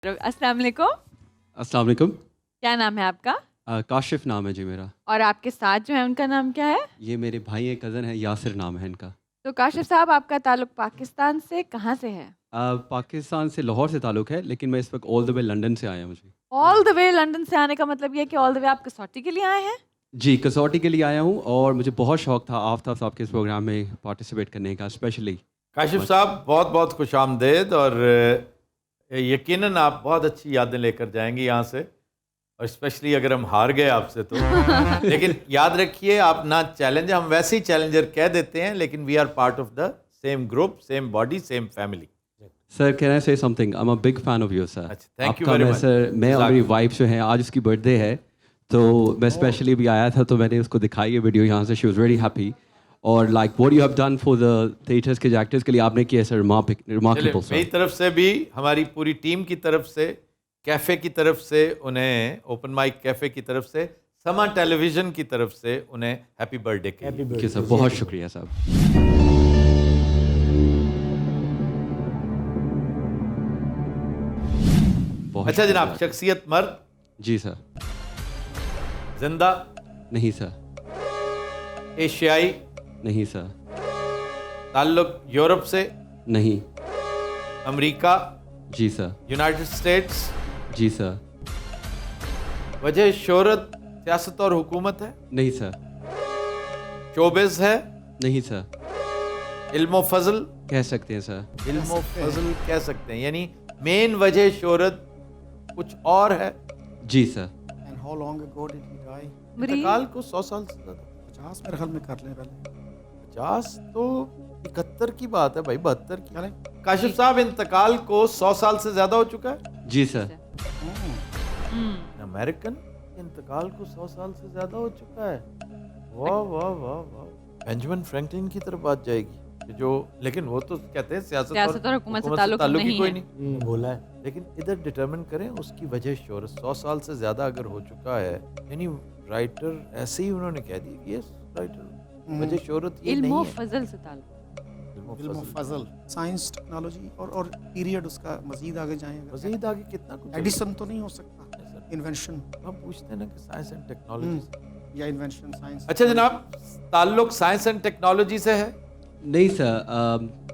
السلام علیکم. السلام علیکم. کیا نام ہے آپ کا؟ کاشف نام ہے جی میرا. اور آپ کے ساتھ جو ہے ان کا نام کیا ہے؟ یہ میرے بھائی ہیں, کزن ہے, یاسر نام ہے ان کا. تو کاشف صاحب آپ کا تعلق پاکستان سے کہاں سے ہے؟ پاکستان سے لاہور سے تعلق ہے, لیکن میں اس وقت آل دا وے لنڈن سے آیا ہوں. مجھے آل دا وے لنڈن سے آنے کا مطلب یہ کہ آل دا وے آپ کسوٹی کے لیے آئے ہیں؟ جی, کسوٹی کے لیے آیا ہوں, اور مجھے بہت شوق تھا آفتاب صاحب کے اس پروگرام میں پارٹیسپیٹ کرنے کا اسپیشلی. کاشف صاحب بہت بہت خوش آمدید, اور یقیناً آپ بہت اچھی یادیں لے کر جائیں گے یہاں سے, اور اسپیشلی اگر ہم ہار گئے آپ سے تو. لیکن یاد رکھیے آپ نہ چیلنج, ہم ویسے ہی چیلنجر کہہ دیتے ہیں, لیکن we are part of the same group, same body, same family. Sir can I say something, I am a big fan of you sir. Thank you very much. Sir میں اور میری wife جو ہیں, آج اس کی birth day ہے, تو میں اسپیشلی بھی آیا تھا, تو میں نے اس کو دکھائی ہے ویڈیو یہاں سے. شی واز ویری ہیپی, اور like what you have done for the theatres کے ایکٹرس کے لیے آپ نے کیا سر, ریمارکیبل سر. میری طرف سے بھی, ہماری پوری ٹیم کی طرف سے, کیفے کی طرف سے انہیں, اوپن مائک کیفے کی طرف سے, سما ٹیلی ویژن کی طرف سے انہیں ہیپی برتھ ڈے کی. سر بہت شکریہ صاحب. اچھا جناب, شخصیت مرد؟ جی سر. زندہ؟ نہیں سر. ایشیائی؟ نہیں سر. تعلق یورپ سے؟ نہیں. امریکہ؟ جی سر. United States? جی سر. وجہ شہرت سیاست اور حکومت ہے؟ نہیں سر. شوبز ہے؟ نہیں سر. علم و فضل کہہ سکتے ہیں سر. علم و فضل کہہ سکتے ہیں, یعنی مین وجہ شہرت کچھ اور ہے. جی سر. انتقال کو 100 سال سے زیادہ, 50 میرے خیال میں کر لیں پہلے. 50 تو 71 کی بات ہے بھائی, 72 کی. کاشف صاحب انتقال کو 100 سال سے زیادہ ہو چکا ہے. جی سر. امریکن انتقال کو 100 سال سے زیادہ ہو چکا ہے. واہ واہ واہ واہ. بینجامن فرینکلن کی طرف بات جائے گی جو, لیکن وہ تو کہتے ہیں سیاست اور حکومت سے تعلق ہی کوئی نہیں بولا ہے. لیکن ادھر ڈٹرمن کریں اس کی وجہ شہرت 100 سال سے زیادہ اگر ہو چکا ہے, یعنی رائٹر ایسے ہی انہوں نے کہہ دیا کہ یہ رائٹر وجہ شہرت یہ علم و نہیں ہے. فضل سے تعلق, علم و فضل, سائنس, ٹیکنالوجی, اور پیریڈ اس کا مزید آگے جائیں گے. مزید آگے کتنا کچھ. ایڈیسن تو نہیں ہو سکتا, انوینشن. ہم پوچھتے ہیں نا کہ سائنس اینڈ ٹیکنالوجی یا انوینشن سائنس. اچھا جناب, تعلق سائنس اینڈ ٹیکنالوجی سے ہے؟ نہیں سر,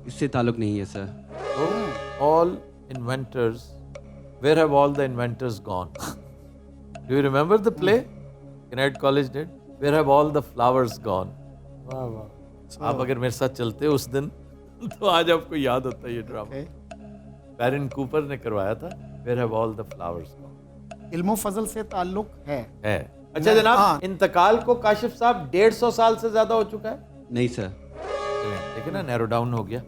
اس سے تعلق نہیں ہے سر. All inventors, where have all the inventors gone? Do you remember the play Connect College did? Where have all the flowers gone? واہ واہ. آپ اگر میرے ساتھ چلتے اس دن تو آج آپ کو یاد ہوتا ہے یہ ڈرامہ. بیرن کوپر نے کروایا تھا, Where have all the flowers gone? علم و فضل سے تعلق ہے. اچھا جناب, انتقال کو کاشف صاحب 150 سال سے زیادہ ہو چکا ہے؟ نہیں سر. دیکھیں نا, نیرو ڈاؤن ہو گیا.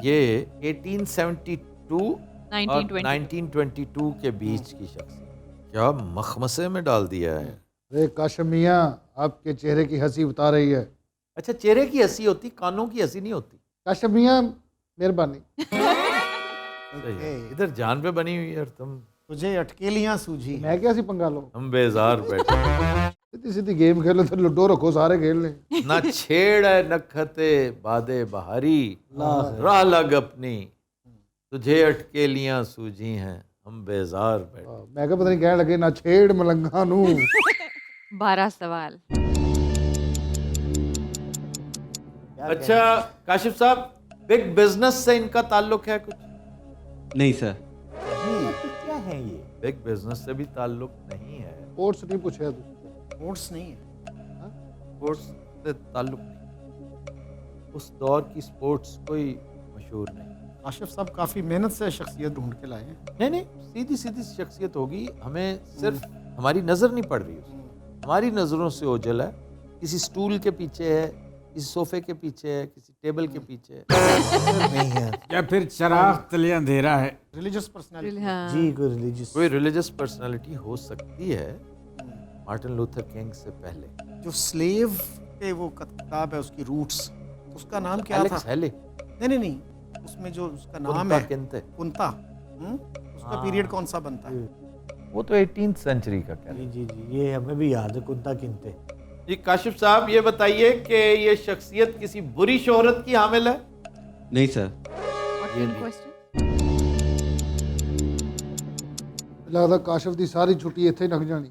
یہ 1872 اور 1922 کے بیچ کی شخص, کیا مخمسے میں ڈال دیا ہے. ارے کاشف میاں, آپ کے چہرے کی ہنسی بتا رہی ہے. اچھا, چہرے کی ہنسی ہوتی, کانوں کی ہنسی نہیں ہوتی. کاشف میاں مہربانی. ادھر جان پہ بنی ہوئی ہے, اور تم تجھے اٹکیلیاں سوجھی. میں کیا سی پنگا لو, ہم بیزار بیٹھے. سیدھی سیدھی گیم کھیلو تو لوڈو رکھو, سارے کھیل لیں. نہ چھیڑ ہے نکھتے بادے بہاری, راہ لگ اپنی, تجھے اٹکیلیاں سوجھی ہیں, ہم بیزار بیٹھے. میں کہ پتہ نہیں کہنے لگے, نہ چھیڑ ملنگا نو. 12 سوال. اچھا کاشف صاحب, بگ بزنس سے ان کا تعلق ہے کچھ؟ نہیں سر. کیا ہے یہ, بگ بزنس سے بھی تعلق نہیں ہے. اسپورٹس نہیں پوچھا تو, اسپورٹس نہیں ہے. اسپورٹس سے تعلق نہیں, اس دور کی اسپورٹس کوئی مشہور نہیں. کاشف صاحب کافی محنت سے شخصیت ڈھونڈ کے لائے ہیں. نہیں, سیدھی سیدھی شخصیت ہوگی, ہمیں صرف ہماری نظر نہیں پڑ رہی اس, ہماری نظروں سے اوجھل ہے. کسی سٹول کے پیچھے ہے, کسی صوفے کے پیچھے ہے, کسی ٹیبل کے پیچھے ہے. نہیں ہے, یا پھر چراغ تلے اندھیرا ہے. Religious personality. جی, کوئی ریلیجس, کوئی ریلیجس پرسنالٹی ہو سکتی ہے. مارٹن لوتھر کنگ سے پہلے جو سلیو پہ وہ کتاب ہے, اس کی روٹس, اس کا نام کیا تھا؟ نہیں, اس میں جو اس کا نام ہے کنتا, اس کا پیریڈ کون سا بنتا ہے؟ وہ تو 18th سینچری کا کہہ رہے ہیں. جی, یہ ہمیں بھی یاد ہے, کنتا کنتے. جی کاشف صاحب, یہ بتائیے کہ یہ شخصیت کسی بری شہرت کی حامل ہے؟ نہیں سر. ਲੱਗਦਾ ਕਾਸ਼ਫ ਦੀ ਸਾਰੀ ਛੁੱਟੀ ਇੱਥੇ ਹੀ ਲੰਘ ਜਾਣੀ।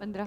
15।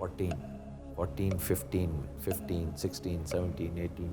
14, 15, 16, 17, 18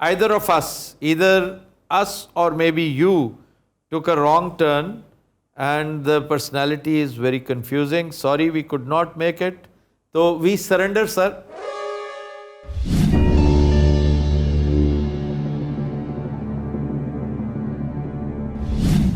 either of us, either us or maybe you took a wrong turn and the personality is very confusing. Sorry, we could not make it. So we surrender, sir.